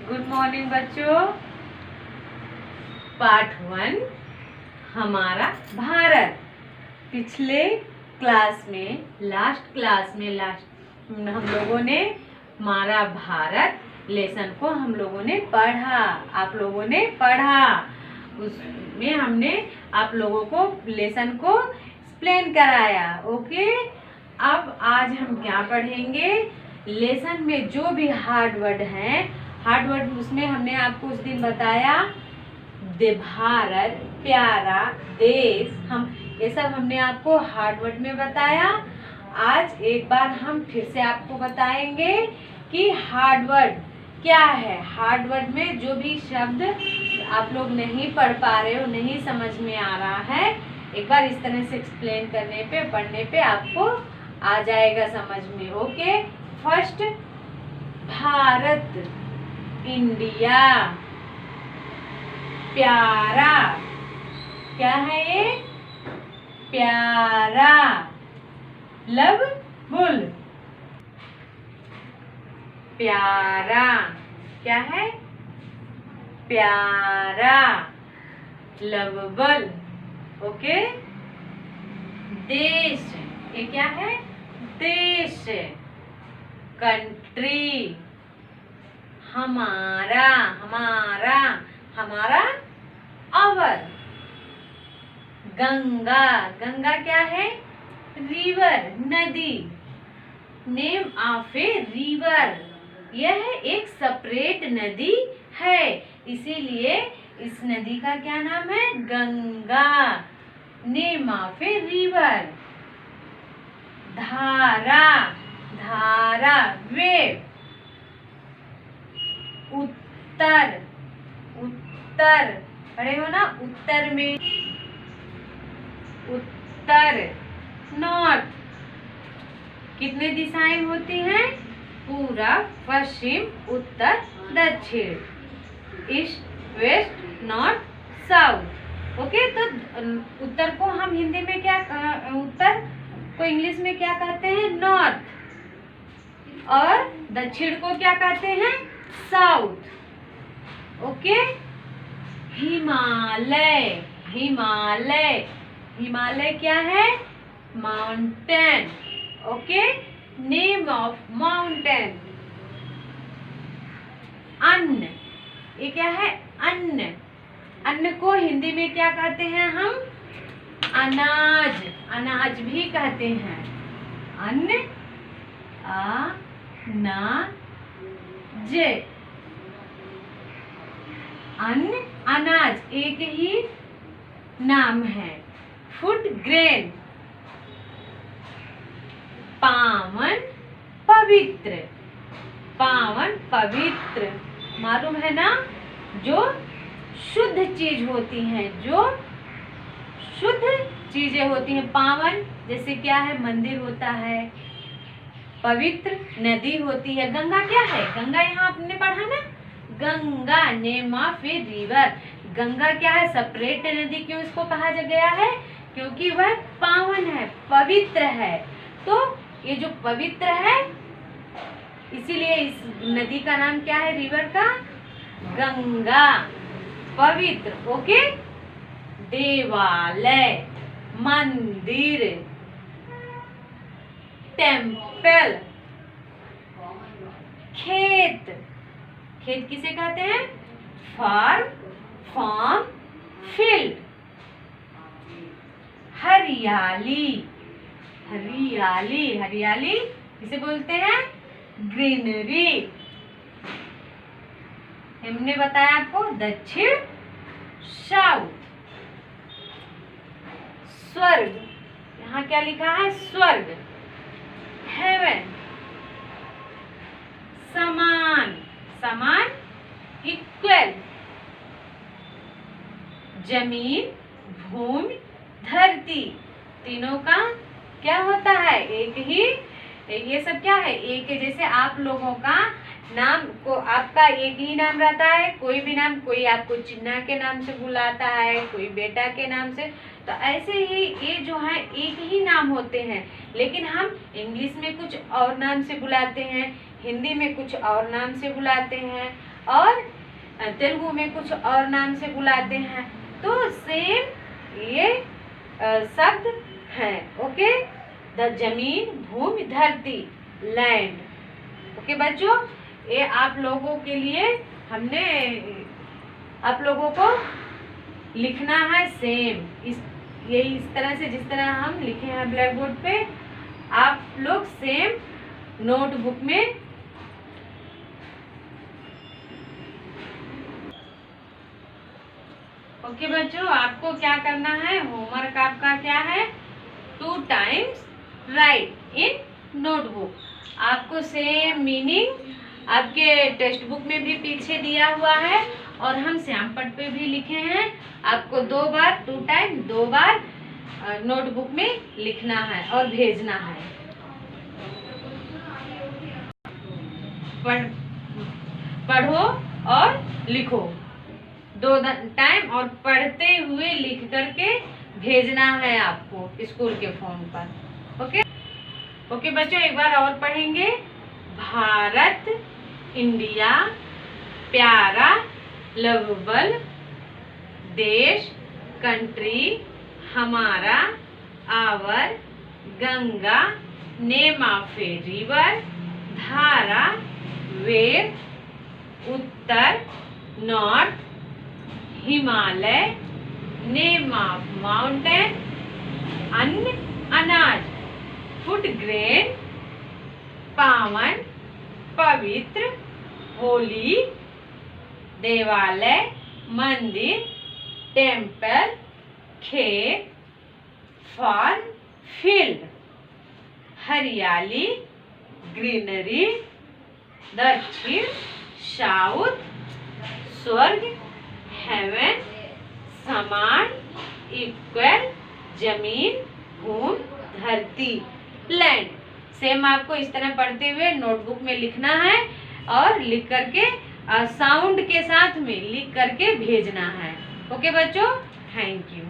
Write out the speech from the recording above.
Good morning बच्चों। Part 1 हमारा भारत। पिछले क्लास में हम लोगों ने हमारा भारत लेसन को हम लोगों ने पढ़ा, आप लोगों ने पढ़ा। उसमें हमने आप लोगों को लेसन को एक्सप्लेन कराया। ओके, अब आज हम क्या पढ़ेंगे? लेसन में जो भी हार्ड वर्ड हैं, हार्ड वर्ड उसमें हमने आपको उस दिन बताया, भारत, प्यारा, देश, हम ये सब हमने आपको हार्ड वर्ड में बताया। आज एक बार हम फिर से आपको बताएंगे कि हार्ड वर्ड क्या है। हार्ड वर्ड में जो भी शब्द आप लोग नहीं पढ़ पा रहे हो, नहीं समझ में आ रहा है, एक बार इस तरह से एक्सप्लेन करने पे, पढ़ने पे आपको आ जाएगा समझ में। Okay, first Bharat, India. प्यारा, क्या है ये? प्यारा। लब बुल, प्यारा, क्या है? प्यारा। लवबल। ओके, देश, ये क्या है? देश। कंट्री, हमारा, हमारा, हमारा, अवर। गंगा, गंगा क्या है? रिवर, नदी। नेम ऑफ ए रिवर, यह एक सेपरेट नदी है, इसीलिए इस नदी का क्या नाम है? Ganga. Name of a river. धारा, धारा, वेव। उत्तर, उत्तर, पढ़े हो ना? उत्तर में उत्तर। नॉर्थ, कितने दिशाएं होती हैं? पूरब, पश्चिम, उत्तर, दक्षिण। East, west, north, south. Okay, तो उत्तर को हम हिंदी में क्या, उत्तर को इंग्लिश में क्या कहते हैं? नॉर्थ। और दक्षिण को क्या कहते हैं? साउथ। ओके, हिमालय, हिमालय, हिमालय क्या है? Mountain. Okay, name of mountain. अन्न, ये क्या है? अन्न। अन्न को हिंदी में क्या कहते हैं हम? अनाज, अनाज भी कहते हैं। अन्न, जे, अन्न, अनाज एक ही नाम है। Food, grain. पावन, पवित्र, पावन, पवित्र, मालूम है ना? जो शुद्ध चीज होती हैं, जो शुद्ध चीजें होती हैं। पावन जैसे क्या है? मंदिर होता है। पवित्र नदी होती है। गंगा क्या है? गंगा यहाँ आपने पढ़ा ना, Ganga, name of a river. Ganga क्या है? सेपरेट नदी। क्यों इसको कहा गया है? क्योंकि वह पावन है, पवित्र है। तो ये जो पवित्र है, इसीलिए इस नदी का नाम क्या है? रिवर का? गंगा, पवित्र। ओके, देवालय, मंदिर, टेम्पल। खेत, खेत किसे कहते हैं? Farm, farm, field. हरियाली, हरियाली, हरियाली किसे बोलते हैं? ग्रीनरी। हमने बताया आपको दक्षिण, साउथ। स्वर्ग, यहाँ क्या लिखा है? स्वर्ग, हेवन। समान, समान, इक्वल। जमीन, भूमि, धरती, तीनों का क्या होता है? एक ही। ये सब क्या है? एक है। जैसे आप लोगों का नाम को, आपका एक ही नाम रहता है, कोई भी नाम, कोई आपको चिन्ना के नाम से बुलाता है, कोई बेटा के नाम से, तो ऐसे ही ये जो है एक ही नाम होते हैं, लेकिन हम इंग्लिश में कुछ और नाम से बुलाते हैं, हिंदी में कुछ और नाम से बुलाते हैं, और तेलुगु में कुछ और नाम से बुलाते हैं। तो सेम ये शब्द है। ओके, द जमीन, भूमि, धरती, लैंड। ओके बच्चों, ये आप लोगों के लिए हमने आप लोगों को लिखना है सेम इस तरह से जिस तरह हम लिखे हैं ब्लैक बोर्ड पे, आप लोग सेम नोटबुक में ओके बच्चों, आपको क्या करना है, होमवर्क आपका क्या है, 2 टाइम्स राइट इन नोटबुक। आपको सेम मीनिंग आपके टेक्स्ट बुक में भी पीछे दिया हुआ है और हम श्यामपट्ट पे भी लिखे हैं। आपको 2 बार 2 टाइम 2 बार नोटबुक में लिखना है और भेजना है। पढ़ो और लिखो 2 टाइम और पढ़ते हुए लिख करके भेजना है आपको स्कूल के फोन पर। ओके ओके बच्चों, एक बार और पढ़ेंगे। भारत, इंडिया, प्यारा, लवबल, देश, कंट्री, हमारा, our, Ganga, name of a river, धारा, वेव, उत्तर, north, Himalaya, name of mountain, अन्न, अनाज, फूड ग्रेन, पावन, पवित्र, होली, देवालय, मंदिर, टेम्पल, खेत, फार्म, फील्ड, हरियाली, ग्रीनरी, दक्षिण, साउथ, स्वर्ग, हेवन, समान, इक्वल, जमीन, भूमि, धरती, लैंड। सेम आपको इस तरह पढ़ते हुए नोटबुक में लिखना है और लिख करके साउंड के साथ में लिख करके भेजना है। ओके बच्चों, थैंक यू।